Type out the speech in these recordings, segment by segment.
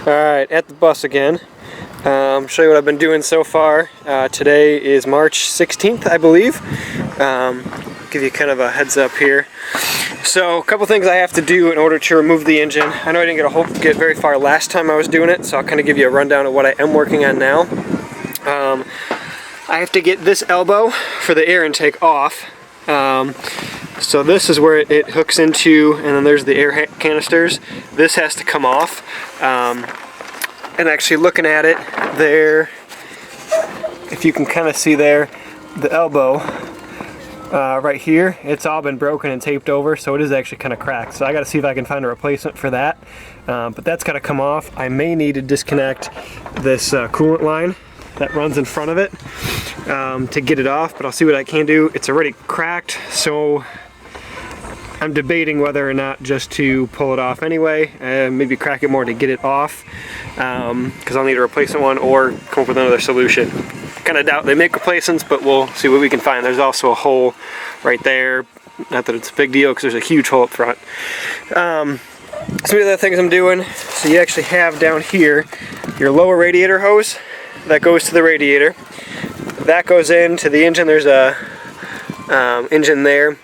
Alright, at the bus again. Show you what I've been doing so far. Today is March 16th, I believe. Give you kind of a heads up here. So, a couple things I have to do in order to remove the engine. I know I didn't get very far last time I was doing it, so I'll kind of give you a rundown of what I am working on now. I have to get this elbow for the air intake off. So this is where it hooks into, and then there's the air canisters. This has to come off. And actually looking at it there, if you can kind of see there, the elbow right here, it's all been broken and taped over, so it is actually kind of cracked. So I got to see if I can find a replacement for that. But that's got to come off. I may need to disconnect this coolant line that runs in front of it to get it off, but I'll see what I can do. It's already cracked, so I'm debating whether or not just to pull it off anyway, maybe crack it more to get it off, because I'll need a replacement one or come up with another solution. Kind of doubt they make replacements, but we'll see what we can find. There's also a hole right there. Not that it's a big deal, because there's a huge hole up front. Some of the other things I'm doing, so you actually have down here your lower radiator hose that goes to the radiator. That goes into the engine. There's a engine there.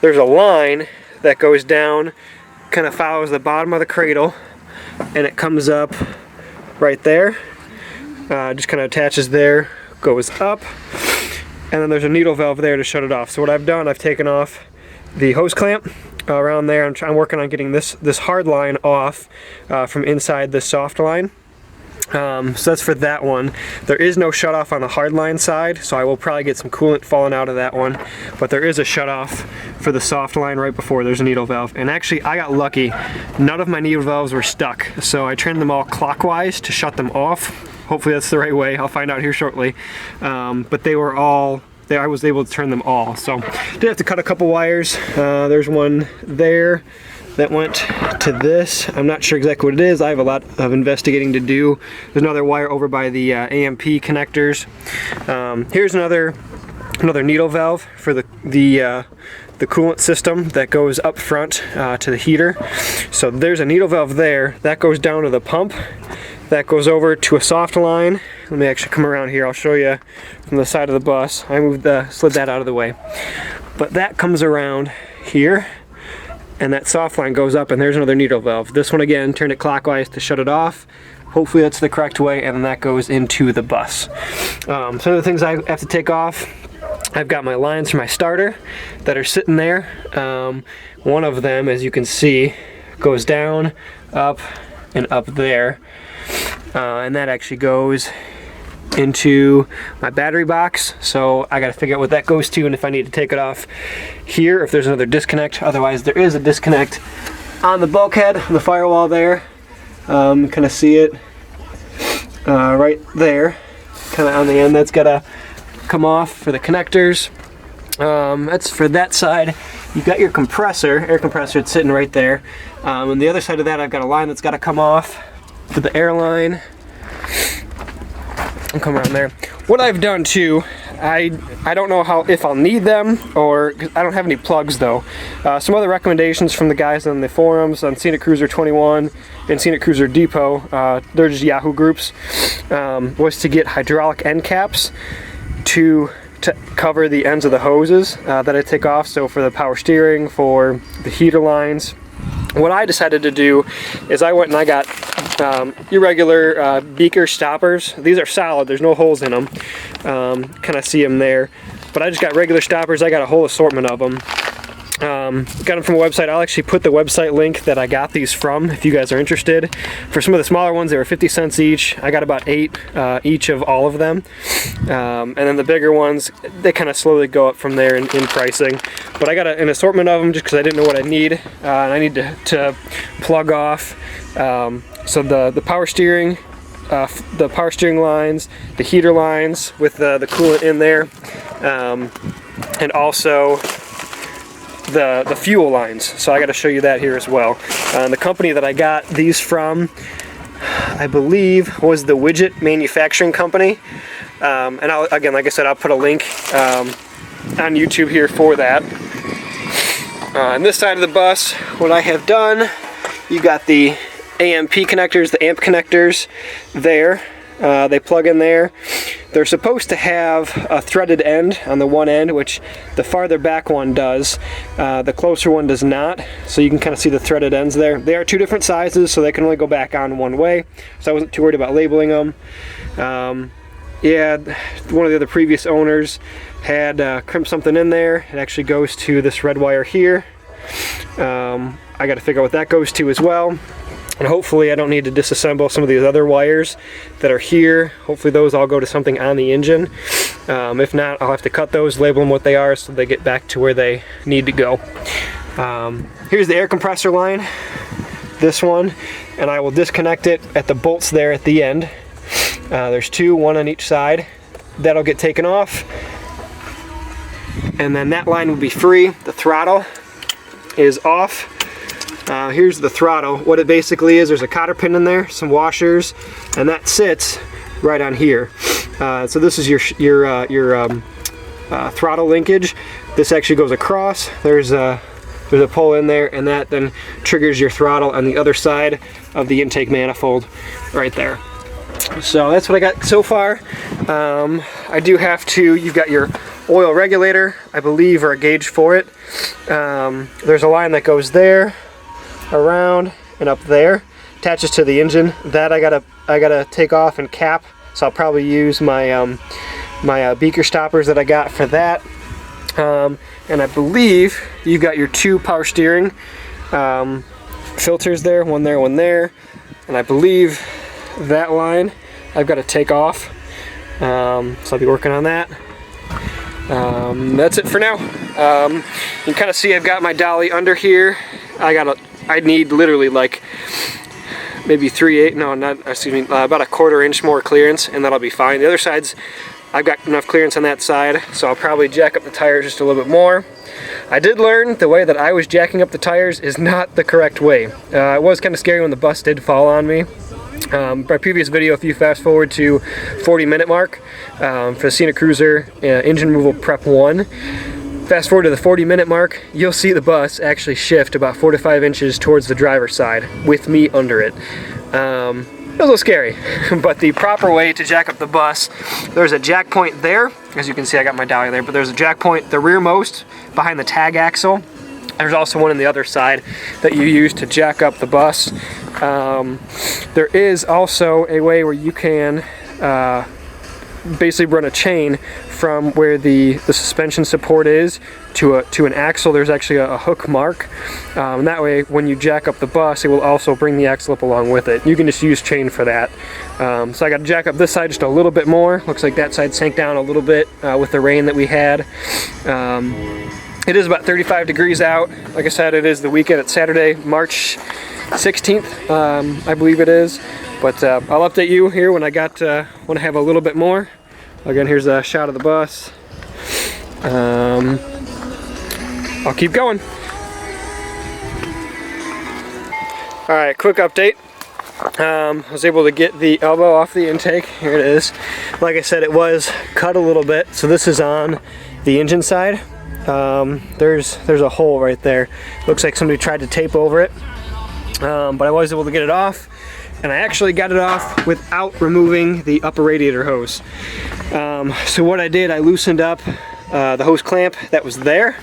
There's a line that goes down, kind of follows the bottom of the cradle, and it comes up right there. Just kind of attaches there, goes up, and then there's a needle valve there to shut it off. So what I've done, I've taken off the hose clamp around there. I'm working on getting this hard line off from inside this soft line. So that's for that one. There is no shut off on the hard line side, so I will probably get some coolant falling out of that one, but there is a shut off for the soft line right before there's a needle valve. And actually I got lucky, none of my needle valves were stuck, so I turned them all clockwise to shut them off. Hopefully that's the right way. I'll find out here shortly. But they were all there. I was able to turn them all, so did have to cut a couple wires. There's one there that went to this. I'm not sure exactly what it is. I have a lot of investigating to do. There's another wire over by the Emp Connectors. Here's another needle valve for the coolant system that goes up front to the heater. So there's a needle valve there that goes down to the pump. That goes over to a soft line. Let me actually come around here. I'll show you from the side of the bus. I slid that out of the way. But that comes around here, and that soft line goes up, and there's another needle valve. This one again, turn it clockwise to shut it off. Hopefully that's the correct way, and then that goes into the bus. Some of the things I have to take off, I've got my lines for my starter that are sitting there. One of them, as you can see, goes down, up, and up there. And that actually goes into my battery box, so I gotta figure out what that goes to and if I need to take it off here, if there's another disconnect. Otherwise there is a disconnect on the bulkhead, on the firewall there. Kind of see it right there, kind of on the end. That's gotta come off for the connectors. That's for that side. You've got your compressor, air compressor, it's sitting right there. On the other side of that I've got a line that's gotta come off for the air line. I'll come around there. What I've done too, I don't know if I'll need them, or I don't have any plugs though. Some other recommendations from the guys on the forums on Scenicruiser 21 and Scenicruiser Depot, they're just Yahoo groups, was to get hydraulic end caps to cover the ends of the hoses that I take off. So for the power steering, for the heater lines. What I decided to do is I went and I got irregular beaker stoppers. These are solid, there's no holes in them. Kind of see them there. But I just got regular stoppers. I got a whole assortment of them. Got them from a website. I'll actually put the website link that I got these from if you guys are interested. For some of the smaller ones, they were 50 cents each. I got about 8 each of all of them. And then the bigger ones, they kind of slowly go up from there in pricing. But I got an assortment of them just because I didn't know what I need. And I need to plug off. So the power steering, lines, the heater lines with the coolant in there, and also the fuel lines. So I got to show you that here as well. The company that I got these from, I believe, was the Widget Manufacturing Company. And again, like I said, I'll put a link on YouTube here for that. On this side of the bus, what I have done, you got the AMP connectors, the amp connectors there. They plug in there. They're supposed to have a threaded end on the one end, which the farther back one does. The closer one does not, so you can kind of see the threaded ends there. They are two different sizes, so they can only go back on one way, so I wasn't too worried about labeling them. Yeah, one of the other previous owners had crimped something in there. It actually goes to this red wire here. I got to figure out what that goes to as well. And hopefully I don't need to disassemble some of these other wires that are here. Hopefully those all go to something on the engine. If not, I'll have to cut those, label them what they are so they get back to where they need to go. Here's the air compressor line, this one, and I will disconnect it at the bolts there at the end. There's two, one on each side. That'll get taken off. And then that line will be free. The throttle is off. Here's the throttle. What it basically is, there's a cotter pin in there, some washers, and that sits right on here. So this is your throttle linkage. This actually goes across. There's a pull in there, and that then triggers your throttle on the other side of the intake manifold right there. So that's what I got so far. I do have to, you've got your oil regulator, I believe, or a gauge for it. There's a line that goes there, around, and up there, attaches to the engine. That I gotta take off and cap, so I'll probably use my my beaker stoppers that I got for that. And I believe you've got your two power steering filters there, one there, one there, and I believe that line I've got to take off, so I'll be working on that. That's it for now. You can kind of see I've got my dolly under here. I need literally like maybe about a 1/4 inch more clearance, and that'll be fine. The other sides, I've got enough clearance on that side, so I'll probably jack up the tires just a little bit more. I did learn the way that I was jacking up the tires is not the correct way. It was kind of scary when the bus did fall on me. My previous video, if you fast forward to 40-minute mark for the Scenicruiser engine removal prep 1, fast forward to the 40-minute mark, you'll see the bus actually shift about 4 to 5 inches towards the driver's side with me under it. It was a little scary, but the proper way to jack up the bus, there's a jack point there. As you can see, I got my dolly there, but there's a jack point, the rearmost, behind the tag axle. There's also one on the other side that you use to jack up the bus. There is also a way where you can basically run a chain from where the suspension support is to an axle. There's actually a hook mark, and that way when you jack up the bus, it will also bring the axle up along with it. You can just use chain for that. So I got to jack up this side just a little bit more. Looks like that side sank down a little bit with the rain that we had. It is about 35 degrees out. Like I said, it is the weekend. It's Saturday, March 16th, I believe it is. But I'll update you here when I have a little bit more. Again, here's a shot of the bus. I'll keep going. All right, quick update. I was able to get the elbow off the intake. Here it is. Like I said, it was cut a little bit. So this is on the engine side. There's a hole right there. Looks like somebody tried to tape over it. But I was able to get it off, and I actually got it off without removing the upper radiator hose. So what I did, I loosened up the hose clamp that was there,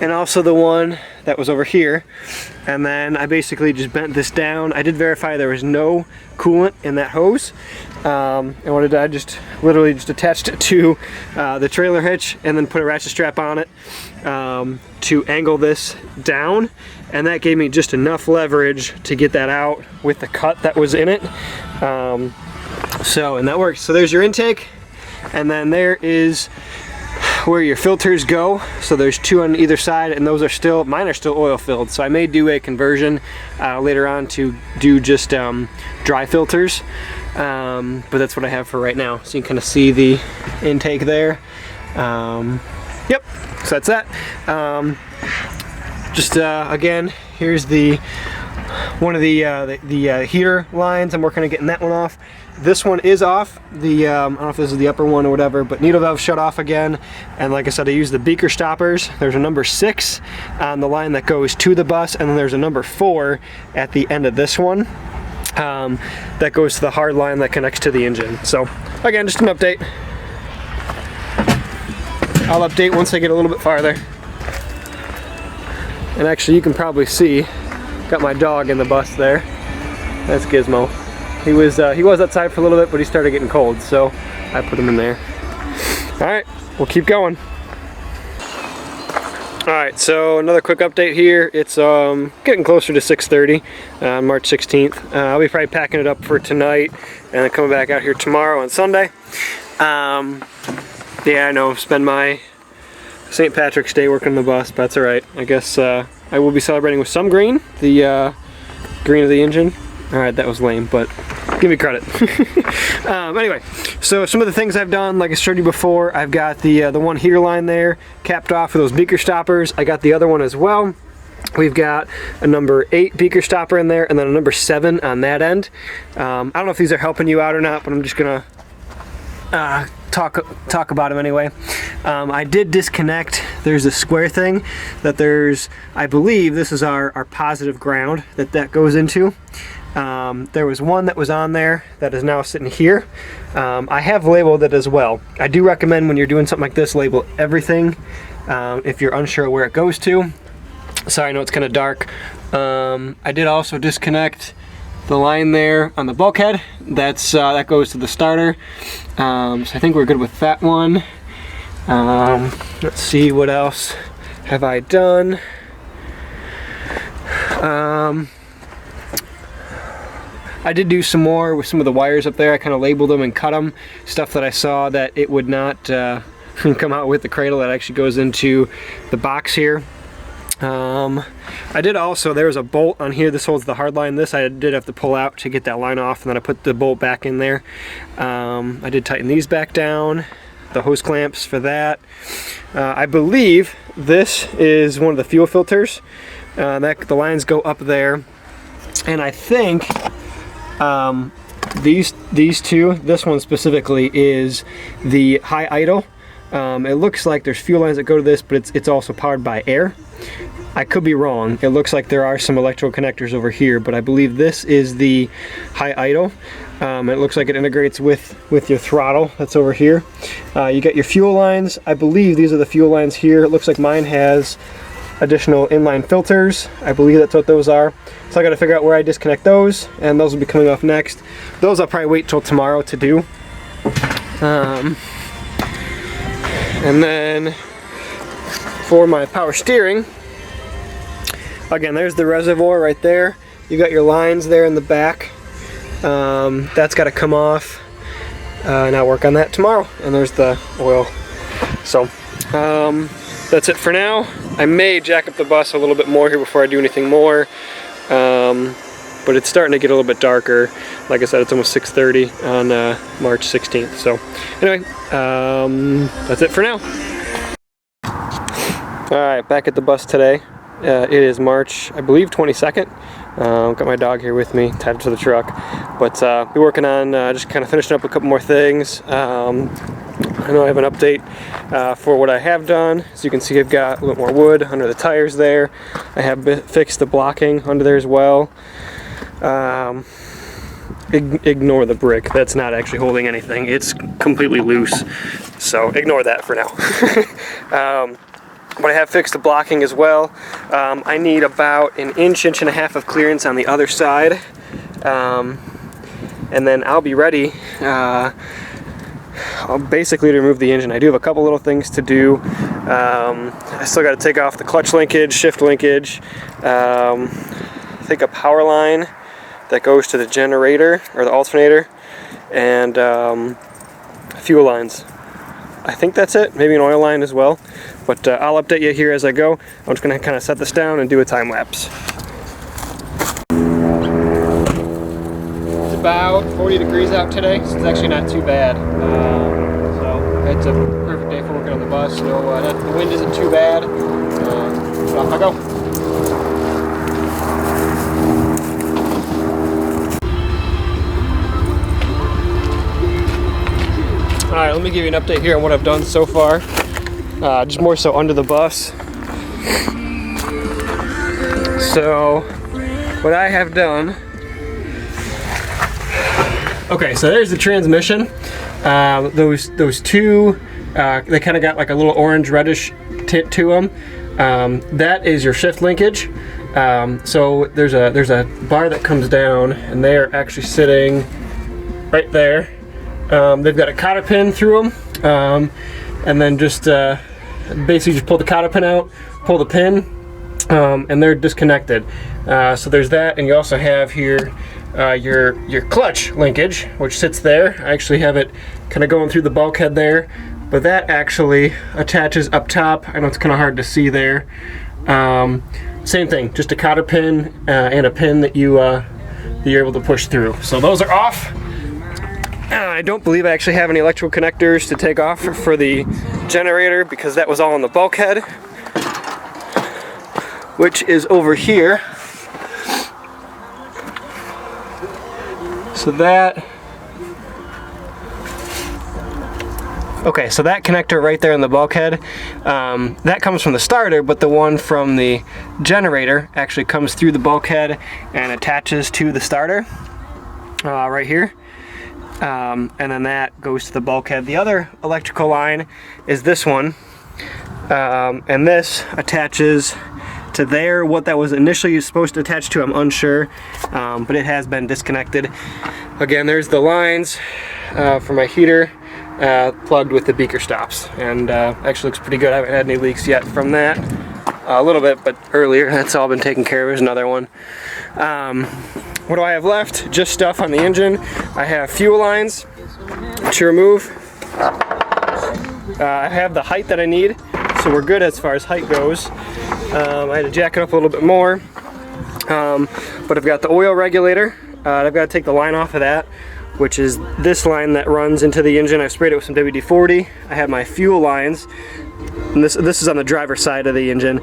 and also the one that was over here, and then I basically just bent this down. I did verify there was no coolant in that hose, and what I did, I just literally just attached it to the trailer hitch and then put a ratchet strap on it to angle this down, and that gave me just enough leverage to get that out with the cut that was in it. And that works. So there's your intake, and then there is where your filters go. So there's two on either side, and those are still, mine are still oil filled. So I may do a conversion later on to do just dry filters, but that's what I have for right now. So you can kind of see the intake there. Yep, so that's that. Again, here's one of the heater lines. I'm working on getting that one off. This one is off. I don't know if this is the upper one or whatever, but needle valve shut off again. And like I said, I used the beaker stoppers. There's a number 6 on the line that goes to the bus, and then there's a number 4 at the end of this one. that goes to the hard line that connects to the engine. So again, just an update. I'll update once I get a little bit farther. And actually, you can probably see, got my dog in the bus there. That's Gizmo. He was outside for a little bit, but he started getting cold, so I put him in there. All right, we'll keep going. All right, so another quick update here. It's getting closer to 6:30 on March 16th. I'll be probably packing it up for tonight and then coming back out here tomorrow on Sunday. Yeah, I know, spend my St. Patrick's Day working on the bus, but that's all right. I guess I will be celebrating with some green, the green of the engine. All right, that was lame, but give me credit. Anyway, so some of the things I've done, like I showed you before, I've got the one heater line there capped off with those beaker stoppers. I got the other one as well. We've got a number 8 beaker stopper in there, and then a number 7 on that end. I don't know if these are helping you out or not, but I'm just gonna talk about them anyway. I did disconnect. There's a square thing that I believe this is our positive ground that goes into. There was one that was on there that is now sitting here. I have labeled it as well. I do recommend when you're doing something like this, label everything if you're unsure where it goes to. Sorry, I know it's kind of dark. I did also disconnect the line there on the bulkhead. That goes to the starter. So I think we're good with that one. Let's see, what else have I done? I did do some more with some of the wires up there. I kind of labeled them and cut them. Stuff that I saw that it would not come out with the cradle that actually goes into the box here. I did also, there was a bolt on here. This holds the hard line. This I did have to pull out to get that line off, and then I put the bolt back in there. I did tighten these back down, the hose clamps for that. I believe this is one of the fuel filters. The lines go up there, and I think these two, this one specifically, is the high idle. It looks like there's fuel lines that go to this, but it's also powered by air. I could be wrong. It looks like there are some electrical connectors over here, but I believe this is the high idle. It looks like it integrates with your throttle that's over here. You got your fuel lines. I believe these are the fuel lines here. It looks like mine has additional inline filters. I believe that's what those are. So I got to figure out where I disconnect those, and those will be coming off next. Those I'll probably wait till tomorrow to do. And then for my power steering, again, there's the reservoir right there. You got your lines there in the back. That's got to come off, and I'll work on that tomorrow. And there's the oil. So that's it for now. I may jack up the bus a little bit more here before I do anything more, but it's starting to get a little bit darker. Like I said, it's almost 6:30 on March 16th. So anyway, that's it for now. Alright, back at the bus today. It is March, I believe, 22nd. Got my dog here with me, tied to the truck. But we're working on just kind of finishing up a couple more things. I know I have an update for what I have done. As you can see, I've got a little more wood under the tires there. I have fixed the blocking under there as well. Ignore the brick. That's not actually holding anything. It's completely loose. So ignore that for now. But I have fixed the blocking as well. I need about an inch and a half of clearance on the other side. And then I'll be ready basically to remove the engine. I do have a couple little things to do. I still got to take off the clutch linkage, shift linkage, take a power line that goes to the generator or the alternator, and fuel lines. I think that's it. Maybe an oil line as well. But I'll update you here as I go. I'm just going to kind of set this down and do a time lapse. It's about 40 degrees out today, so it's actually not too bad. So it's a perfect day for working on the bus. So the wind isn't too bad. So off I go. Alright, let me give you an update here on what I've done so far. Just more so under the bus. So, what I have done Okay, so there's the transmission. Those two, they kind of got like a little orange reddish tint to them. That is your shift linkage. So there's a bar that comes down, and they are actually sitting right there. They've got a cotter pin through them, and then just basically just pull the cotter pin out, pull the pin, and they're disconnected. So there's that, and you also have here your clutch linkage, which sits there. I actually have it kind of going through the bulkhead there, but that actually attaches up top. I know it's kind of hard to see there. Same thing, just a cotter pin and a pin that you're able to push through. So those are off. I don't believe I actually have any electrical connectors to take off for the generator because that was all on the bulkhead, which is over here. So that, okay, so that connector right there in the bulkhead, that comes from the starter, but the one from the generator actually comes through the bulkhead and attaches to the starter right here. And then that goes to the bulkhead. The other electrical line is this one, and this attaches to there. What that was initially supposed to attach to, I'm unsure, but it has been disconnected. Again, there's the lines for my heater plugged with the beaker stops, and actually looks pretty good. I haven't had any leaks yet from that. A little bit, but earlier. That's all been taken care of. There's another one. What do I have left? Just stuff on the engine. I have fuel lines to remove. I have the height that I need, so we're good as far as height goes. I had to jack it up a little bit more, but I've got the oil regulator. I've got to take the line off of that, which is this line that runs into the engine. I sprayed it with some WD-40. I have my fuel lines, and this is on the driver's side of the engine.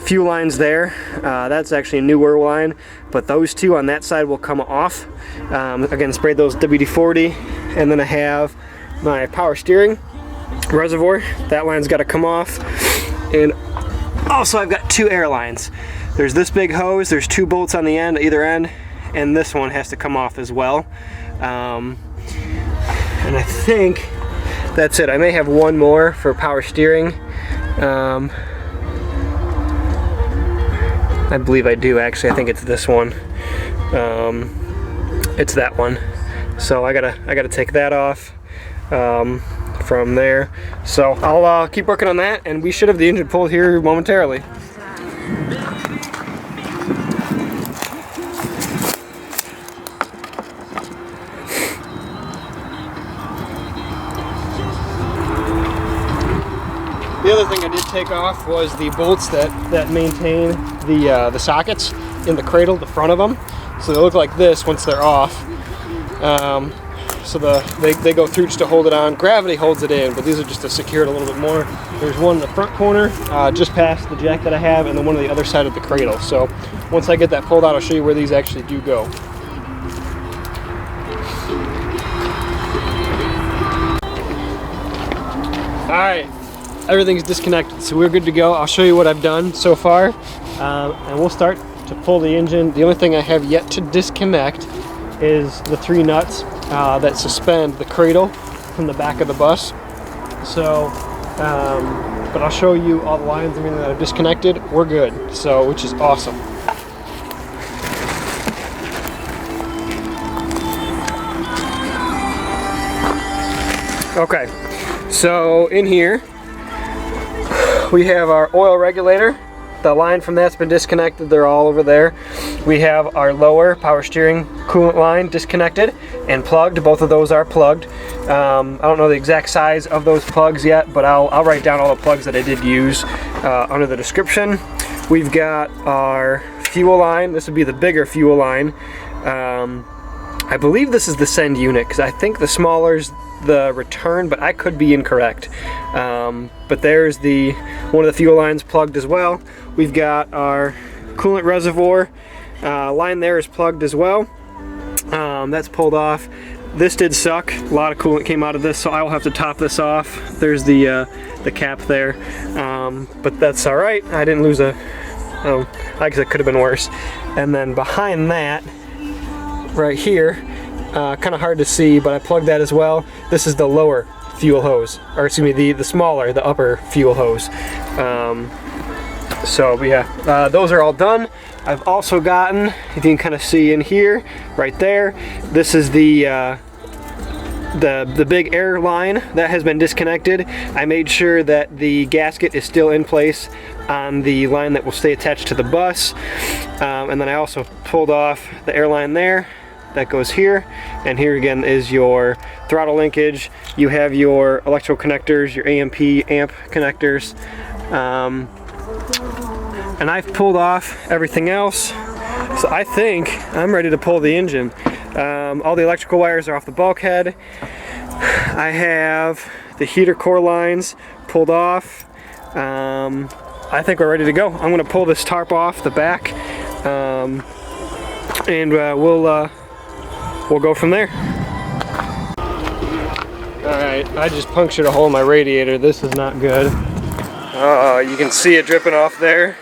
Fuel lines there. That's actually a newer line, but those two on that side will come off. Again, sprayed those WD-40, and then I have my power steering reservoir. That line's got to come off, and also I've got two air lines. There's this big hose. There's two bolts on the end, either end, and this one has to come off as well. And I think that's it. I may have one more for power steering. I believe I do actually. I think it's this one. It's that one. So I gotta take that off from there. So I'll keep working on that, and we should have the engine pulled here momentarily. The other thing I did take off was the bolts that maintain the sockets in the cradle, the front of them. So they look like this once they're off. So they go through just to hold it on. Gravity holds it in, but these are just to secure it a little bit more. There's one in the front corner, just past the jack that I have, and then one on the other side of the cradle. So once I get that pulled out, I'll show you where these actually do go. Alright, everything's disconnected, so we're good to go. I'll show you what I've done so far, and we'll start to pull the engine. The only thing I have yet to disconnect is the three nuts that suspend the cradle from the back of the bus. So, but I'll show you all the lines and everything that I've disconnected. We're good, so which is awesome. Okay, so in here we have our oil regulator. The line from that's been disconnected. They're all over there. We have our lower power steering coolant line disconnected and plugged. Both of those are plugged. I don't know the exact size of those plugs yet, but I'll write down all the plugs that I did use under the description. We've got our fuel line. This would be the bigger fuel line. I believe this is the send unit, because I think the smaller's the return, but I could be incorrect. But there's one of the fuel lines plugged as well. We've got our coolant reservoir line there is plugged as well. That's pulled off. This did suck. A lot of coolant came out of this, so I will have to top this off. There's the cap there, but that's all right. I didn't lose I guess it could have been worse. And then behind that, right here, kind of hard to see, but I plugged that as well. This is the lower fuel hose, or excuse me, the smaller, the upper fuel hose. So yeah, those are all done. I've also gotten, if you can kind of see in here, right there, this is the big air line that has been disconnected. I made sure that the gasket is still in place on the line that will stay attached to the bus. And then I also pulled off the air line there. That goes here, and here again is your throttle linkage. You have your electrical connectors, your amp connectors, and I've pulled off everything else. So I think I'm ready to pull the engine. All the electrical wires are off the bulkhead. I have the heater core lines pulled off. I think we're ready to go. I'm going to pull this tarp off the back, and we'll go from there. Alright, I just punctured a hole in my radiator. This is not good. You can see it dripping off there.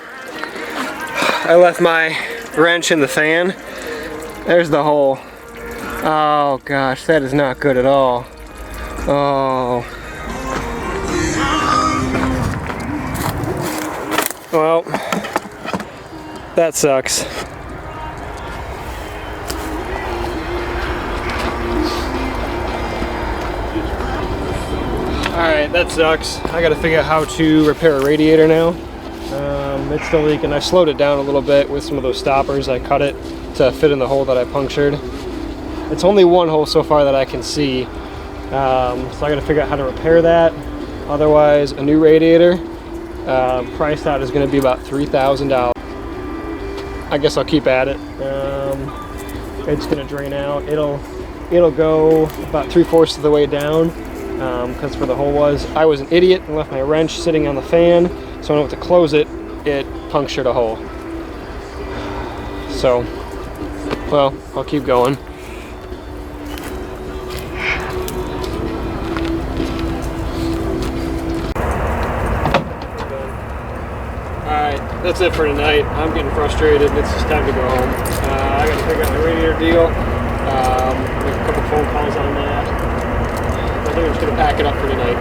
I left my wrench in the fan. There's the hole. Oh gosh, that is not good at all. Oh. Well, that sucks. Alright, that sucks. I gotta figure out how to repair a radiator now. It's still leaking. I slowed it down a little bit with some of those stoppers. I cut it to fit in the hole that I punctured. It's only one hole so far that I can see. So I gotta figure out how to repair that. Otherwise, a new radiator, priced out, is gonna be about $3,000. I guess I'll keep at it. It's gonna drain out. It'll go about 3/4 of the way down. Because where the hole was, I was an idiot and left my wrench sitting on the fan, so when I went to close it, it punctured a hole. So, well, I'll keep going. Alright, that's it for tonight. I'm getting frustrated. It's just time to go home. I gotta figure out my radiator deal. Make a couple phone calls on that. I think I'm just going to pack it up for tonight.